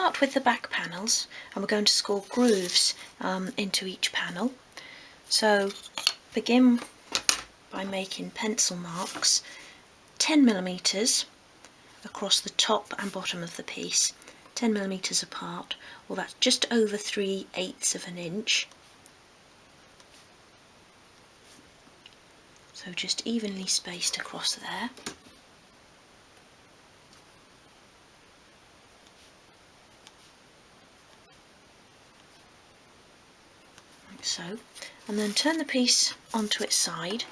start with the back panels, and we're going to score grooves into each panel. So begin by making pencil marks 10mm across the top and bottom of the piece, 10mm apart, or that's just over 3/8 of an inch. So just evenly spaced across there. Like so. And then turn the piece onto its side.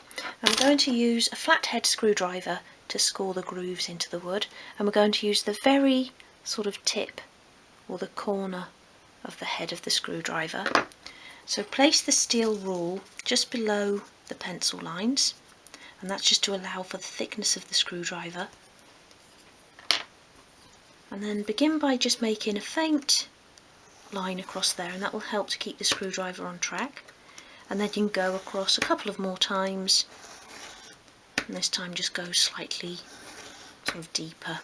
I'm going to use a flathead screwdriver to score the grooves into the wood, and we're going to use the very sort of tip or the corner of the head of the screwdriver. So place the steel rule just below the pencil lines, and that's just to allow for the thickness of the screwdriver. And then begin by just making a faint line across there, and that will help to keep the screwdriver on track. And then you can go across a couple of more times, and this time just go slightly sort of deeper.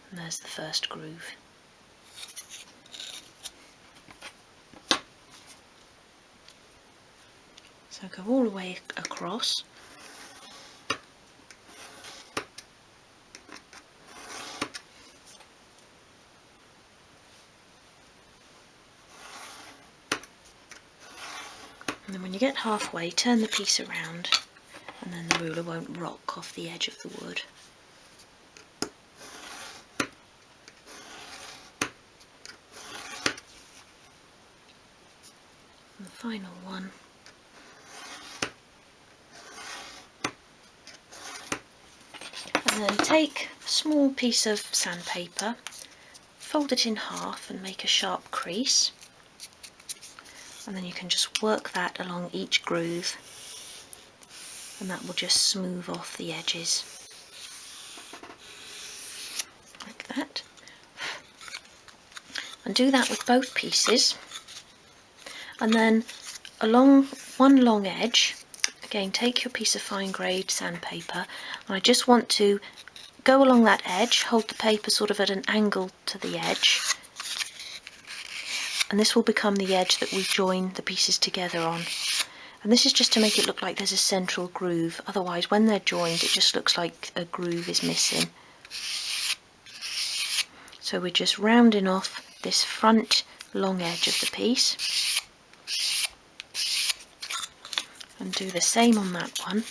And there's the first groove. So go all the way across. And then when you get halfway, turn the piece around, and then the ruler won't rock off the edge of the wood. And the final one. And then take a small piece of sandpaper, fold it in half and make a sharp crease. And then you can just work that along each groove, and that will just smooth off the edges like that. And do that with both pieces. And then along one long edge, again take your piece of fine grade sandpaper, and I just want to go along that edge, hold the paper sort of at an angle to the edge, and this will become the edge that we join the pieces together on. And this is just to make it look like there's a central groove, otherwise when they're joined it just looks like a groove is missing. So we're just rounding off this front long edge of the piece, and do the same on that one.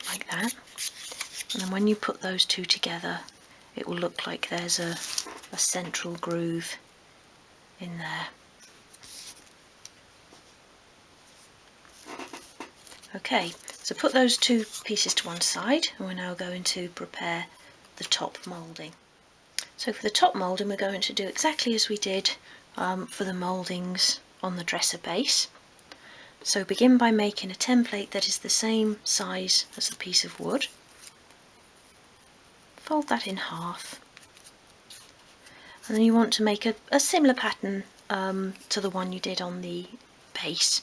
Like that. And then when you put those two together, it will look like there's a central groove in there. Okay, so put those two pieces to one side, and we're now going to prepare the top moulding. So for the top moulding, we're going to do exactly as we did for the mouldings on the dresser base. So begin by making a template that is the same size as the piece of wood. Fold that in half, and then you want to make a similar pattern to the one you did on the base.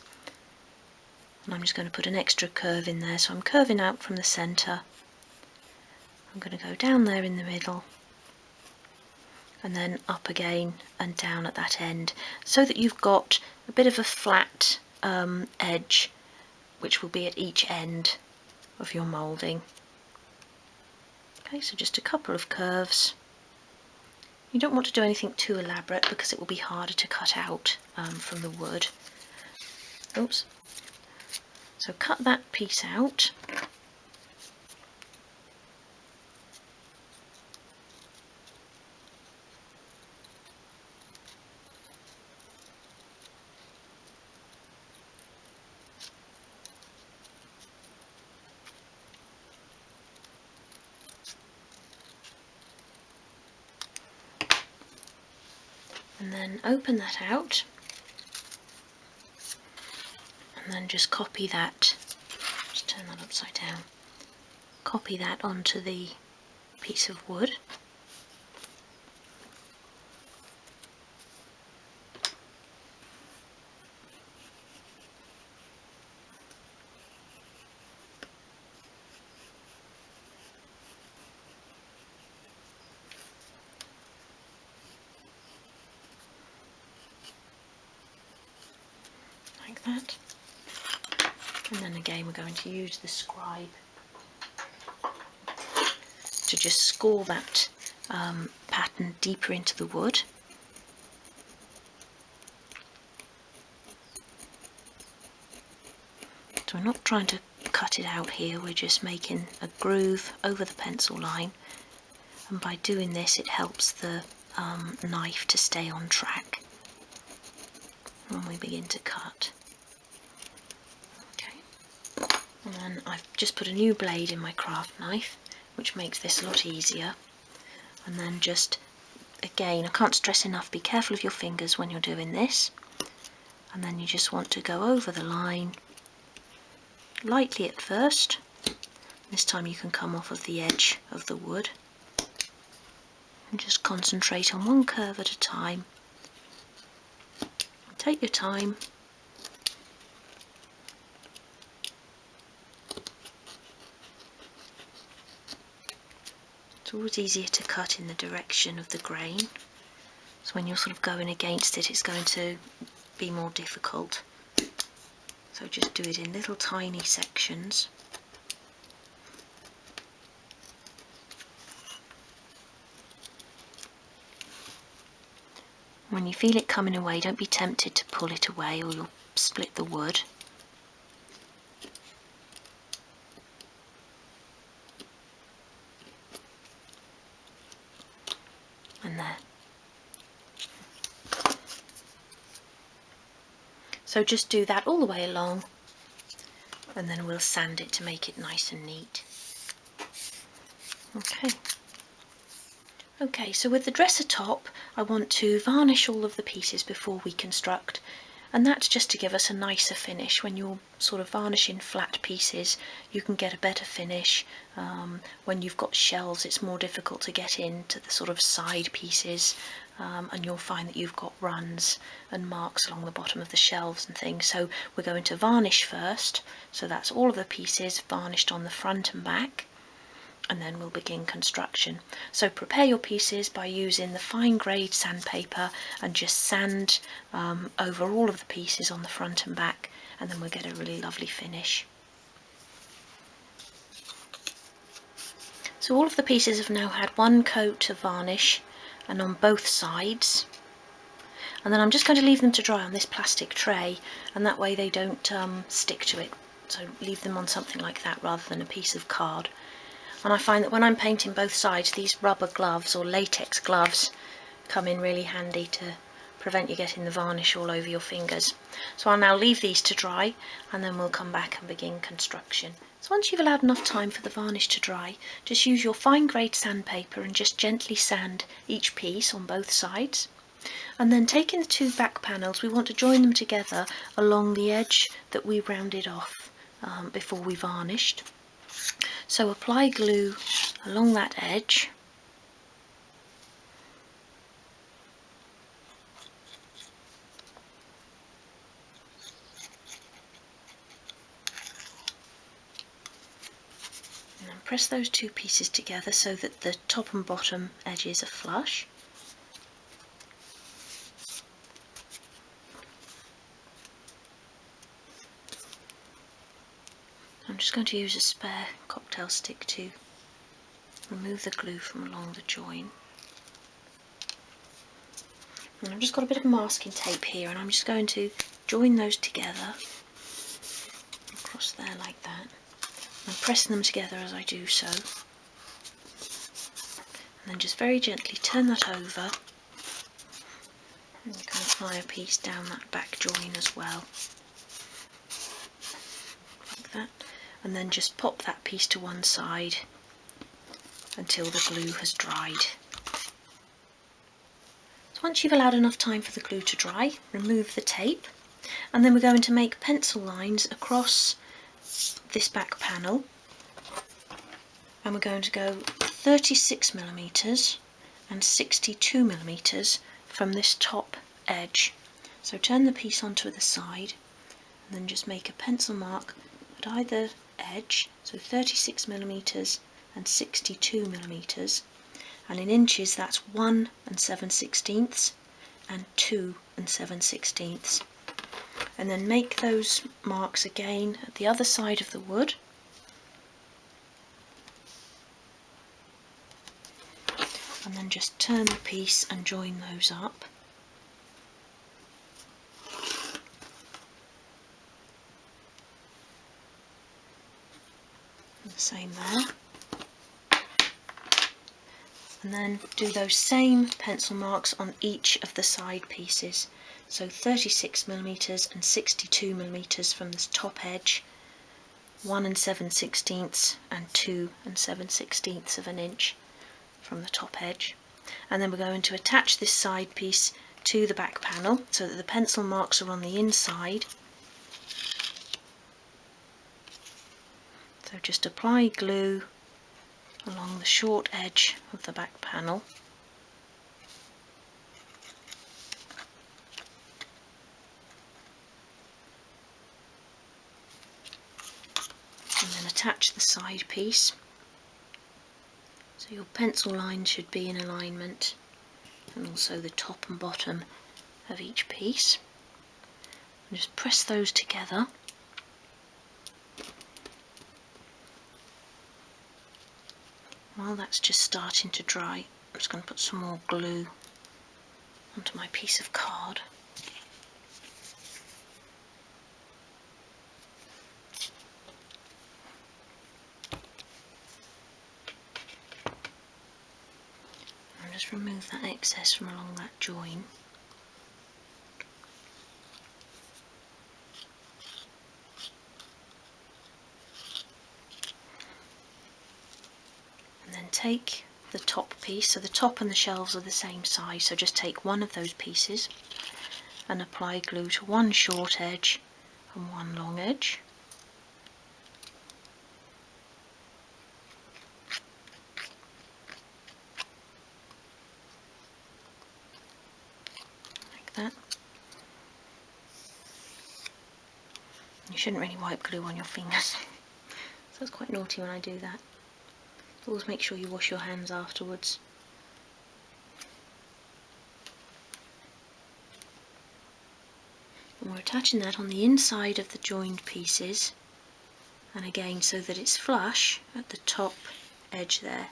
And I'm just going to put an extra curve in there, so I'm curving out from the centre. I'm going to go down there in the middle, and then up again and down at that end, so that you've got a bit of a flat edge which will be at each end of your moulding. Okay, so just a couple of curves. You don't want to do anything too elaborate because it will be harder to cut out from the wood. Oops. So cut that piece out. And then open that out, and then just copy that, just turn that upside down, copy that onto the piece of wood. that. And then again we're going to use the scribe to just score that pattern deeper into the wood. So we're not trying to cut it out here, we're just making a groove over the pencil line, and by doing this it helps the knife to stay on track when we begin to cut. Okay, and then I've just put a new blade in my craft knife, which makes this a lot easier. And then just, again, I can't stress enough, be careful of your fingers when you're doing this. And then you just want to go over the line lightly at first. This time you can come off of the edge of the wood. And just concentrate on one curve at a time. Take your time. It's always easier to cut in the direction of the grain. So when you're sort of going against it, it's going to be more difficult. So just do it in little tiny sections. When you feel it coming away, don't be tempted to pull it away or you'll split the wood. And there. So just do that all the way along, and then we'll sand it to make it nice and neat. Okay, so with the dresser top, I want to varnish all of the pieces before we construct, and that's just to give us a nicer finish. When you're sort of varnishing flat pieces, you can get a better finish. When you've got shelves, it's more difficult to get into the sort of side pieces, and you'll find that you've got runs and marks along the bottom of the shelves and things. So we're going to varnish first, so that's all of the pieces varnished on the front and back, and then we'll begin construction. So prepare your pieces by using the fine grade sandpaper and just sand over all of the pieces on the front and back, and then we'll get a really lovely finish. So all of the pieces have now had one coat of varnish, and on both sides, and then I'm just going to leave them to dry on this plastic tray, and that way they don't stick to it. So leave them on something like that rather than a piece of card. And I find that when I'm painting both sides, these rubber gloves or latex gloves come in really handy to prevent you getting the varnish all over your fingers. So I'll now leave these to dry, and then we'll come back and begin construction. So once you've allowed enough time for the varnish to dry, just use your fine grade sandpaper and just gently sand each piece on both sides. And then taking the two back panels, we want to join them together along the edge that we rounded off before we varnished. So apply glue along that edge. And then press those two pieces together so that the top and bottom edges are flush. I'm just going to use a spare cocktail stick to remove the glue from along the join. And I've just got a bit of masking tape here, and I'm just going to join those together across there like that. I'm pressing them together as I do so. And then just very gently turn that over. And you can apply a piece down that back join as well. Like that. And then just pop that piece to one side until the glue has dried. So once you've allowed enough time for the glue to dry, remove the tape, and then we're going to make pencil lines across this back panel, and we're going to go 36mm and 62mm from this top edge. So turn the piece onto the side and then just make a pencil mark at either edge, so 36mm and 62mm, and in inches that's 1 7/16 and 2 7/16. and then make those marks again at the other side of the wood. And then just turn the piece and join those up. And the same there. And then do those same pencil marks on each of the side pieces. So 36mm and 62mm from this top edge, 1 7/16 and 2 7/16 of an inch from the top edge. And then we're going to attach this side piece to the back panel so that the pencil marks are on the inside. So just apply glue along the short edge of the back panel. And then attach the side piece. So your pencil line should be in alignment, and also the top and bottom of each piece. And just press those together. While that's just starting to dry, I'm just going to put some more glue onto my piece of card. And just remove that excess from along that join. And then take the top piece, so the top and the shelves are the same size, so just take one of those pieces and apply glue to one short edge and one long edge. Like that. You shouldn't really wipe glue on your fingers, so it's quite naughty when I do that. Always make sure you wash your hands afterwards. And we're attaching that on the inside of the joined pieces, and again so that it's flush at the top edge there.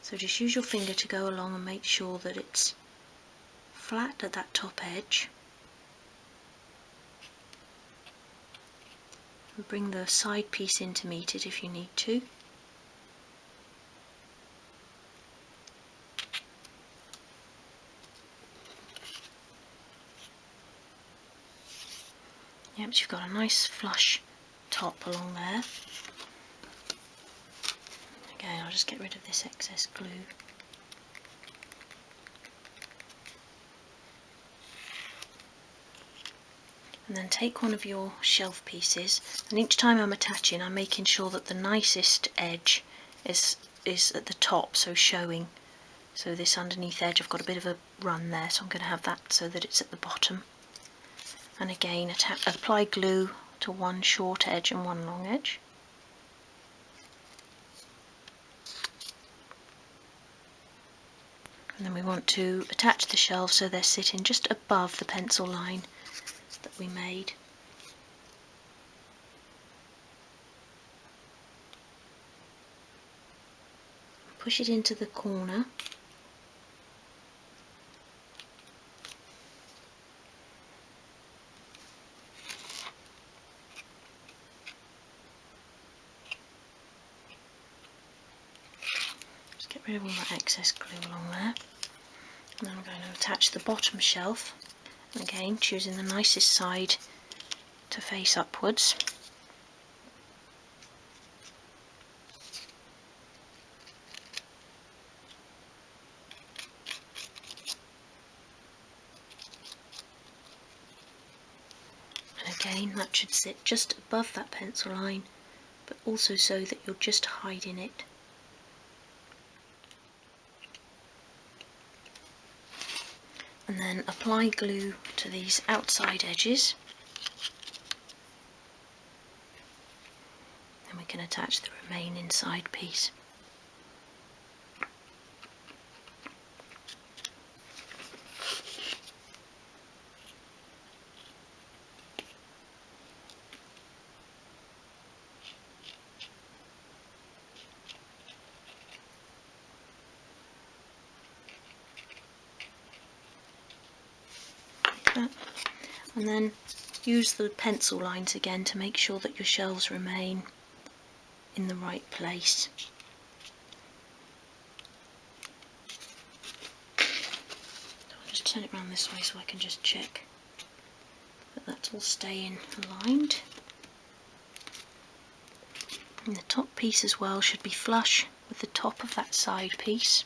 So just use your finger to go along and make sure that it's flat at that top edge. And bring the side piece in to meet it if you need to. Yep, so you've got a nice flush top along there. Again, I'll just get rid of this excess glue. And then take one of your shelf pieces, and each time I'm attaching, I'm making sure that the nicest edge is at the top, so showing. So this underneath edge, I've got a bit of a run there, so I'm going to have that so that it's at the bottom. And again, apply glue to one short edge and one long edge. And then we want to attach the shelves so they're sitting just above the pencil line that we made. Push it into the corner. Just get rid of all that excess glue along there. And then I'm going to attach the bottom shelf. And again, choosing the nicest side to face upwards. And again, that should sit just above that pencil line, but also so that you're just hiding it. And then apply glue to these outside edges, and we can attach the remaining side piece. that. And then use the pencil lines again to make sure that your shelves remain in the right place. I'll just turn it around this way so I can just check that that's all staying aligned. And the top piece as well should be flush with the top of that side piece.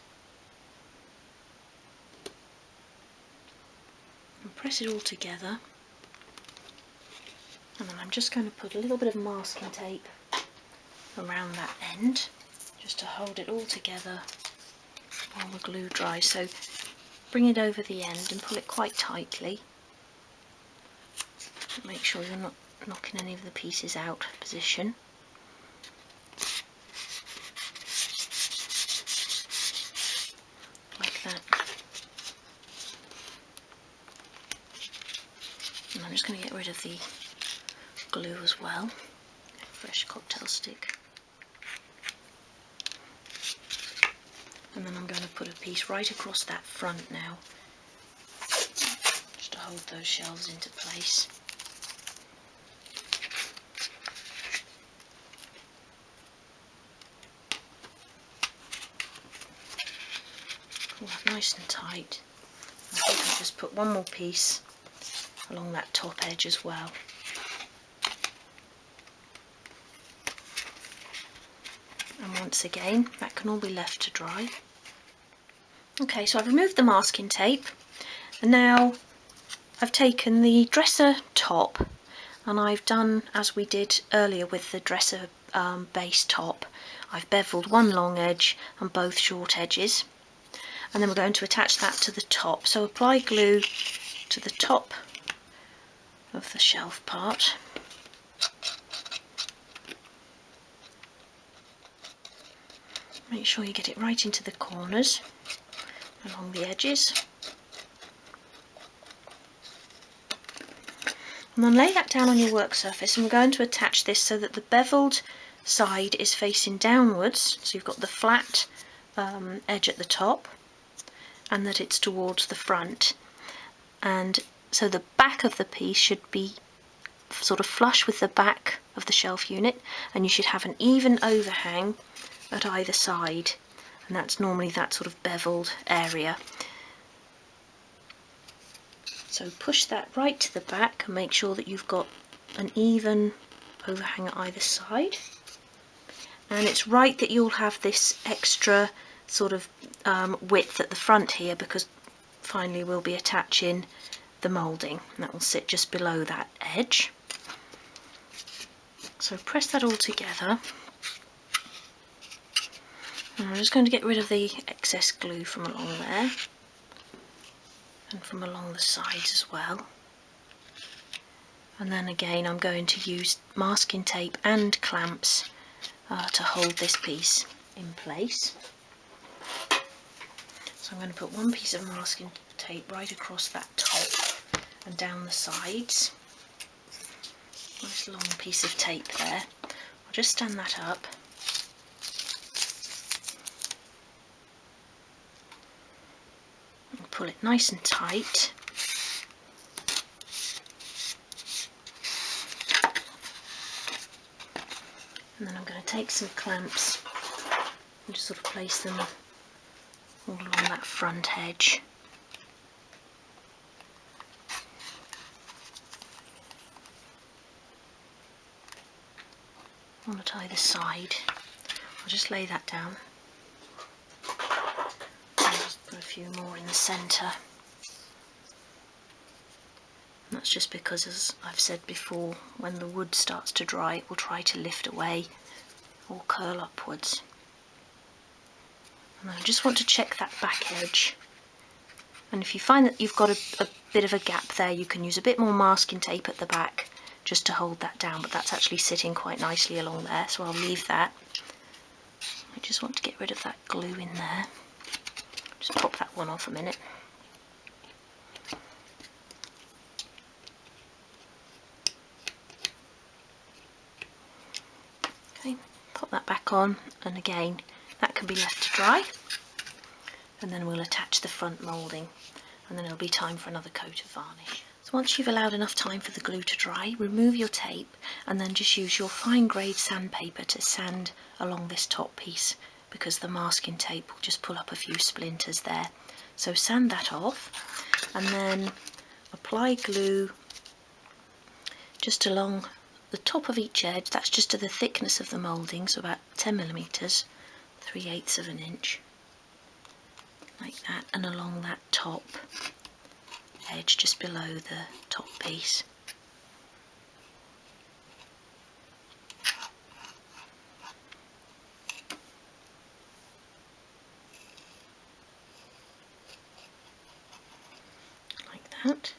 And press it all together. And then I'm just going to put a little bit of masking tape around that end just to hold it all together while the glue dries. So bring it over the end and pull it quite tightly. Make sure you're not knocking any of the pieces out of position. Like that. And I'm just going to get rid of the glue as well. Fresh cocktail stick. And then I'm going to put a piece right across that front now, just to hold those shelves into place. Pull that nice and tight. I think I'll just put one more piece along that top edge as well. And once again, that can all be left to dry. Okay, so I've removed the masking tape, and now I've taken the dresser top and I've done as we did earlier with the dresser base top. I've beveled one long edge and both short edges, and then we're going to attach that to the top. So apply glue to the top of the shelf part. Make sure you get it right into the corners along the edges. And then lay that down on your work surface, and we're going to attach this so that the beveled side is facing downwards, so you've got the flat edge at the top, and that it's towards the front. And so the back of the piece should be sort of flush with the back of the shelf unit, and you should have an even overhang at either side, and that's normally that sort of beveled area. So push that right to the back and make sure that you've got an even overhang at either side. And it's right that you'll have this extra sort of width at the front here, because finally we'll be attaching the moulding, and that will sit just below that edge. So press that all together. And I'm just going to get rid of the excess glue from along there and from along the sides as well. And then again I'm going to use masking tape and clamps to hold this piece in place. So I'm going to put one piece of masking tape right across that top and down the sides. Nice long piece of tape there. I'll just stand that up. Pull it nice and tight. And then I'm going to take some clamps and just sort of place them all along that front edge. On at either side. I'll just lay that down. Put a few more in the centre. And that's just because, as I've said before, when the wood starts to dry it will try to lift away or curl upwards. And I just want to check that back edge, and if you find that you've got a bit of a gap there, you can use a bit more masking tape at the back just to hold that down, but that's actually sitting quite nicely along there, so I'll leave that. I just want to get rid of that glue in there. Just pop that one off a minute. Okay, pop that back on, and again that can be left to dry, and then we'll attach the front moulding, and then it'll be time for another coat of varnish. So once you've allowed enough time for the glue to dry, remove your tape and then just use your fine grade sandpaper to sand along this top piece, because the masking tape will just pull up a few splinters there. So sand that off and then apply glue just along the top of each edge. That's just to the thickness of the moulding, so about 10mm, 3/8 of an inch, like that, and along that top edge just below the top piece. Like that.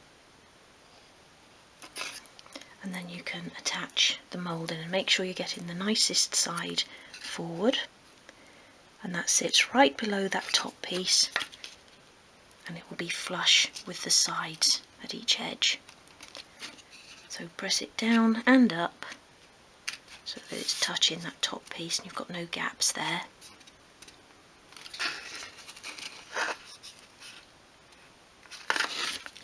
And then you can attach the moulding and make sure you're getting the nicest side forward, and that sits right below that top piece, and it will be flush with the sides at each edge. So press it down and up so that it's touching that top piece and you've got no gaps there.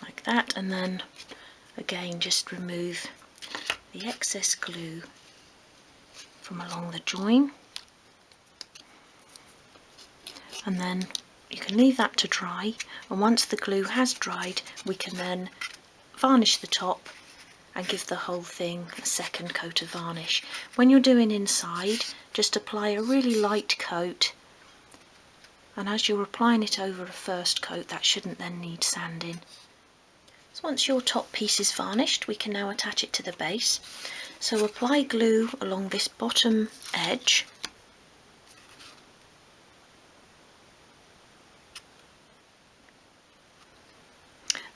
Like that, and then again just remove the excess glue from along the join, and then you can leave that to dry, and once the glue has dried we can then varnish the top and give the whole thing a second coat of varnish. When you're doing inside, just apply a really light coat, and as you're applying it over a first coat, that shouldn't then need sanding. So once your top piece is varnished, we can now attach it to the base. So apply glue along this bottom edge,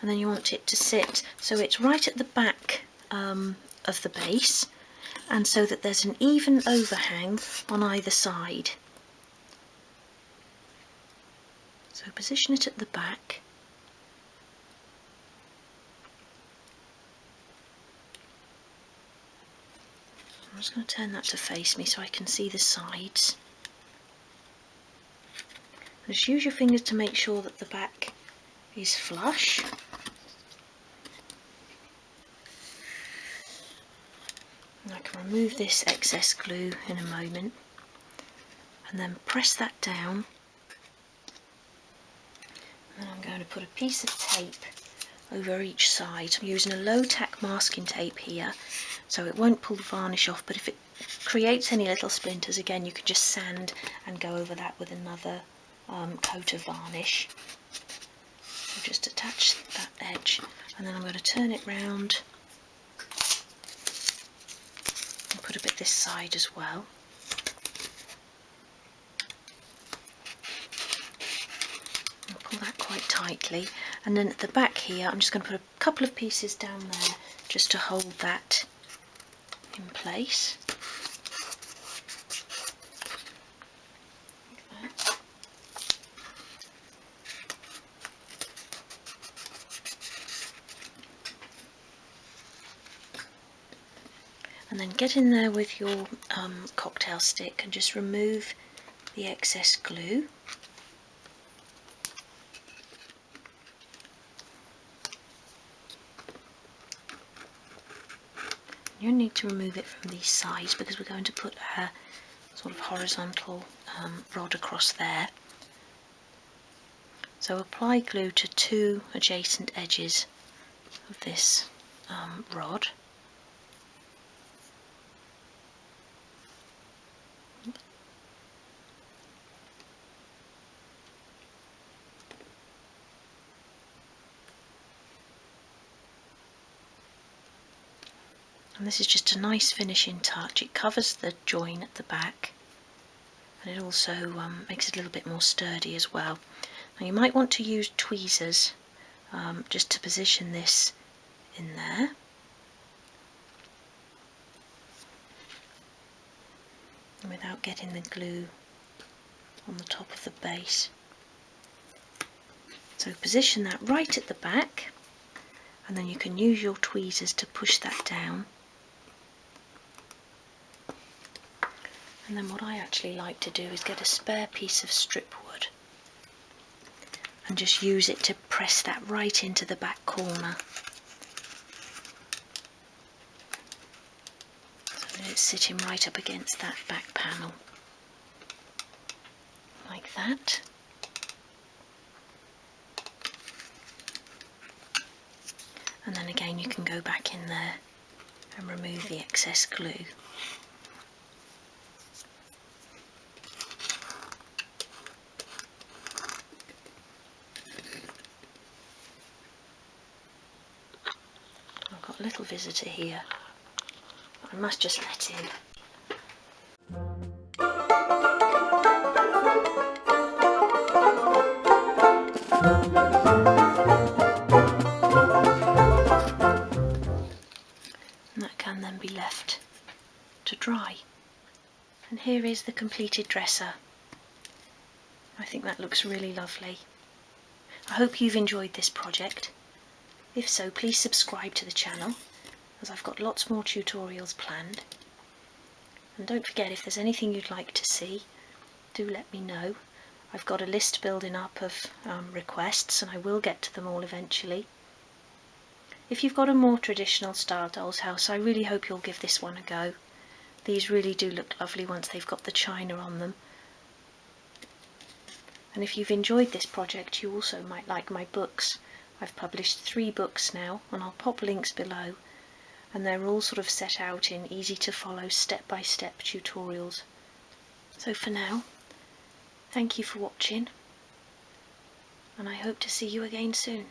and then you want it to sit so it's right at the back of the base, and so that there's an even overhang on either side. So position it at the back. I'm just going to turn that to face me so I can see the sides. Just use your fingers to make sure that the back is flush. And I can remove this excess glue in a moment, and then press that down. And I'm going to put a piece of tape over each side. I'm using a low tack masking tape here, so it won't pull the varnish off, but if it creates any little splinters, again you can just sand and go over that with another coat of varnish. So just attach that edge, and then I'm going to turn it round and put a bit this side as well. And pull that quite tightly, and then at the back here I'm just going to put a couple of pieces down there just to hold that in place. Like that. And then get in there with your cocktail stick and just remove the excess glue. You need to remove it from these sides because we're going to put a sort of horizontal rod across there. So apply glue to two adjacent edges of this rod. And this is just a nice finishing touch. It covers the join at the back, and it also makes it a little bit more sturdy as well. Now you might want to use tweezers just to position this in there. Without getting the glue on the top of the base. So position that right at the back, and then you can use your tweezers to push that down. And then what I actually like to do is get a spare piece of strip wood and just use it to press that right into the back corner. it's sitting right up against that back panel, like that. And then again you can go back in there and remove the excess glue. I've got a little visitor here. I must just let in. And that can then be left to dry. And here is the completed dresser. I think that looks really lovely. I hope you've enjoyed this project. If so, please subscribe to the channel, as I've got lots more tutorials planned. And don't forget, if there's anything you'd like to see, do let me know. I've got a list building up of requests, and I will get to them all eventually. If you've got a more traditional style doll's house, I really hope you'll give this one a go. These really do look lovely once they've got the china on them. And if you've enjoyed this project, you also might like my books. I've published 3 books now, and I'll pop links below, and they're all sort of set out in easy to follow step-by-step tutorials. So for now, thank you for watching, and I hope to see you again soon.